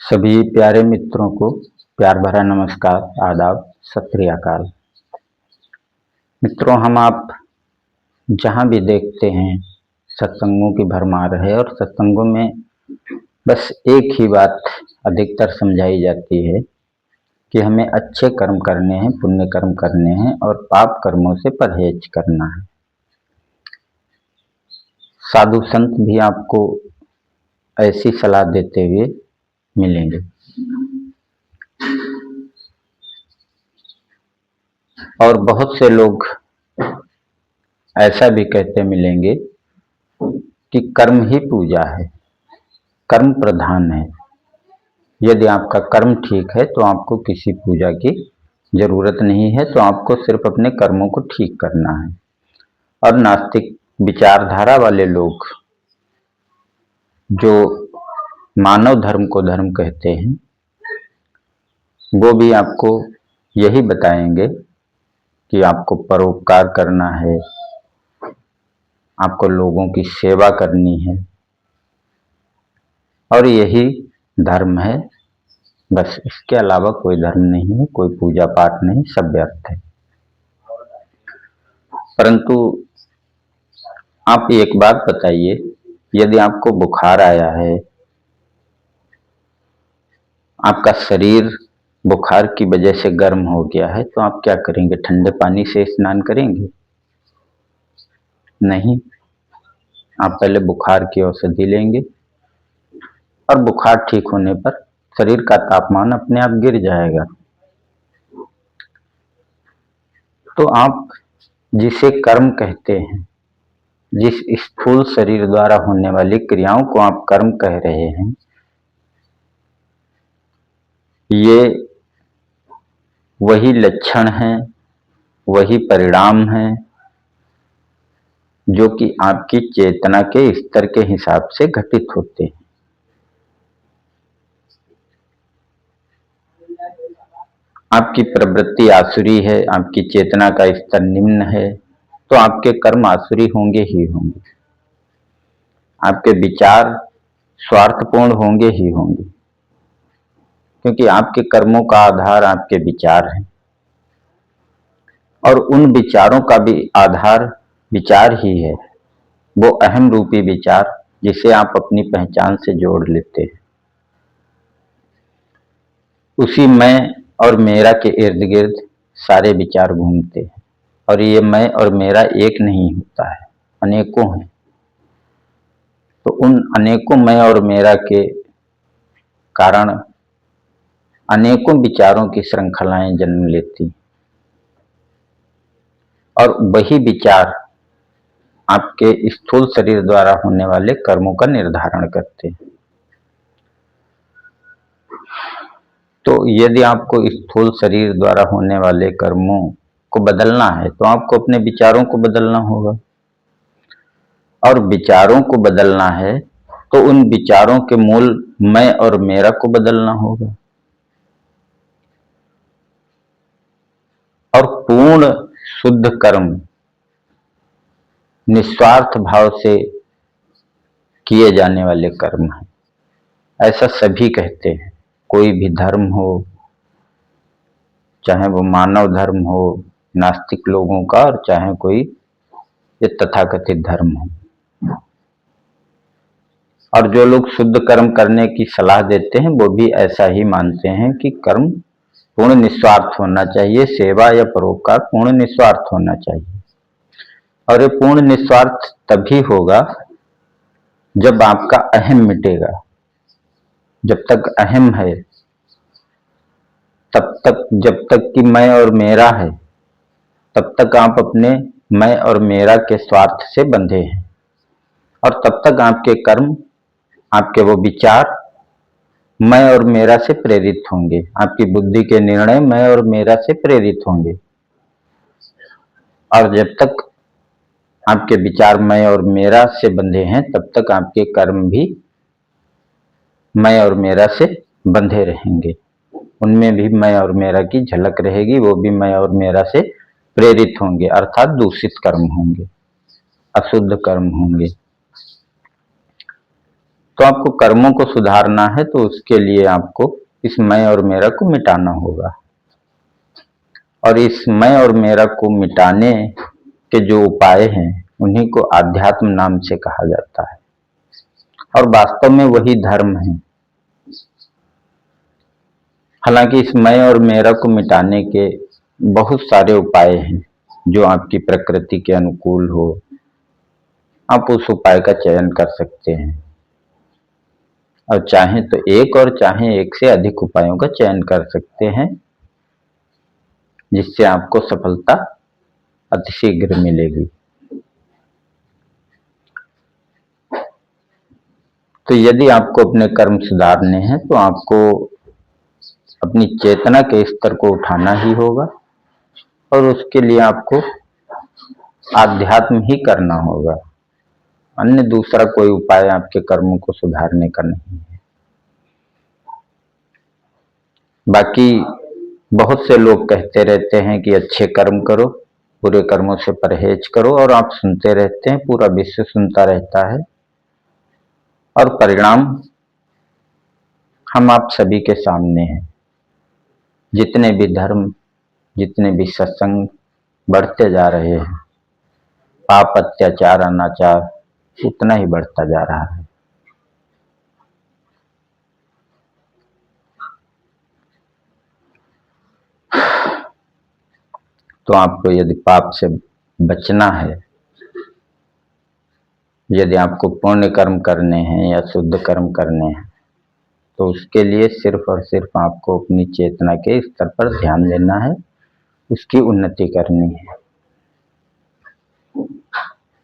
सभी प्यारे मित्रों को प्यार भरा नमस्कार, आदाब, सत श्री अकाल। मित्रों, हम आप जहाँ भी देखते हैं सत्संगों की भरमार है और सत्संगों में बस एक ही बात अधिकतर समझाई जाती है कि हमें अच्छे कर्म करने हैं, पुण्य कर्म करने हैं और पाप कर्मों से परहेज करना है। साधु संत भी आपको ऐसी सलाह देते हुए मिलेंगे और बहुत से लोग ऐसा भी कहते मिलेंगे कि कर्म ही पूजा है, कर्म प्रधान है। यदि आपका कर्म ठीक है तो आपको किसी पूजा की जरूरत नहीं है, तो आपको सिर्फ अपने कर्मों को ठीक करना है। और नास्तिक विचारधारा वाले लोग जो मानव धर्म को धर्म कहते हैं, वो भी आपको यही बताएंगे कि आपको परोपकार करना है, आपको लोगों की सेवा करनी है और यही धर्म है। बस इसके अलावा कोई धर्म नहीं है, कोई पूजा पाठ नहीं, सब व्यर्थ है। परंतु आप एक बात बताइए, यदि आपको बुखार आया है, आपका शरीर बुखार की वजह से गर्म हो गया है, तो आप क्या करेंगे? ठंडे पानी से स्नान करेंगे? नहीं, आप पहले बुखार की औषधि लेंगे और बुखार ठीक होने पर शरीर का तापमान अपने आप गिर जाएगा। तो आप जिसे कर्म कहते हैं, जिस स्थूल शरीर द्वारा होने वाली क्रियाओं को आप कर्म कह रहे हैं, ये वही लक्षण हैं, वही परिणाम हैं जो कि आपकी चेतना के स्तर के हिसाब से घटित होते हैं। आपकी प्रवृत्ति आसुरी है, आपकी चेतना का स्तर निम्न है, तो आपके कर्म आसुरी होंगे ही होंगे, आपके विचार स्वार्थपूर्ण होंगे ही होंगे, क्योंकि आपके कर्मों का आधार आपके विचार हैं और उन विचारों का भी आधार विचार ही है, वो अहम रूपी विचार जिसे आप अपनी पहचान से जोड़ लेते हैं। उसी मैं और मेरा के इर्द गिर्द सारे विचार घूमते हैं और ये मैं और मेरा एक नहीं होता है, अनेकों हैं। तो उन अनेकों मैं और मेरा के कारण अनेकों विचारों की श्रृंखलाएं जन्म लेती और वही विचार आपके स्थूल शरीर द्वारा होने वाले कर्मों का निर्धारण करते हैं। तो यदि आपको स्थूल शरीर द्वारा होने वाले कर्मों को बदलना है, तो आपको अपने विचारों को बदलना होगा और विचारों को बदलना है तो उन विचारों के मूल मैं और मेरा को बदलना होगा और पूर्ण शुद्ध कर्म निस्वार्थ भाव से किए जाने वाले कर्म हैं, ऐसा सभी कहते हैं। कोई भी धर्म हो, चाहे वो मानव धर्म हो नास्तिक लोगों का, और चाहे कोई ये तथाकथित धर्म हो। और जो लोग शुद्ध कर्म करने की सलाह देते हैं, वो भी ऐसा ही मानते हैं कि कर्म पूर्ण निस्वार्थ होना चाहिए, सेवा या परोपकार पूर्ण निस्वार्थ होना चाहिए। और ये पूर्ण निस्वार्थ तभी होगा जब आपका अहम मिटेगा। जब तक अहम है, तब तक, जब तक कि मैं और मेरा है, तब तक आप अपने मैं और मेरा के स्वार्थ से बंधे हैं और तब तक आपके कर्म, आपके वो विचार मैं और मेरा से प्रेरित होंगे, आपकी बुद्धि के निर्णय मैं और मेरा से प्रेरित होंगे। और जब तक आपके विचार मैं और मेरा से बंधे हैं, तब तक आपके कर्म भी मैं और मेरा से बंधे रहेंगे। उनमें भी मैं और मेरा की झलक रहेगी, वो भी मैं और मेरा से प्रेरित होंगे, अर्थात दूषित कर्म होंगे, अशुद्ध कर्म होंगे। तो आपको कर्मों को सुधारना है, तो उसके लिए आपको इस मैं और मेरा को मिटाना होगा। और इस मैं और मेरा को मिटाने के जो उपाय हैं उन्हीं को आध्यात्म नाम से कहा जाता है, और वास्तव में वही धर्म है। हालांकि इस मैं और मेरा को मिटाने के बहुत सारे उपाय हैं, जो आपकी प्रकृति के अनुकूल हो, आप उस उपाय का चयन कर सकते हैं, और चाहें तो एक और चाहें एक से अधिक उपायों का चयन कर सकते हैं, जिससे आपको सफलता अतिशीघ्र मिलेगी। तो यदि आपको अपने कर्म सुधारने हैं तो आपको अपनी चेतना के स्तर को उठाना ही होगा, और उसके लिए आपको आध्यात्म ही करना होगा। अन्य दूसरा कोई उपाय आपके कर्मों को सुधारने का नहीं है। बाकी बहुत से लोग कहते रहते हैं कि अच्छे कर्म करो, बुरे कर्मों से परहेज करो, और आप सुनते रहते हैं, पूरा विश्व सुनता रहता है, और परिणाम हम आप सभी के सामने हैं। जितने भी धर्म, जितने भी सत्संग बढ़ते जा रहे हैं, पाप, अत्याचार, अनाचार उतना ही बढ़ता जा रहा है। तो आपको यदि पाप से बचना है, यदि आपको पुण्य कर्म करने हैं या शुद्ध कर्म करने हैं, तो उसके लिए सिर्फ और सिर्फ आपको अपनी चेतना के स्तर पर ध्यान देना है, उसकी उन्नति करनी है।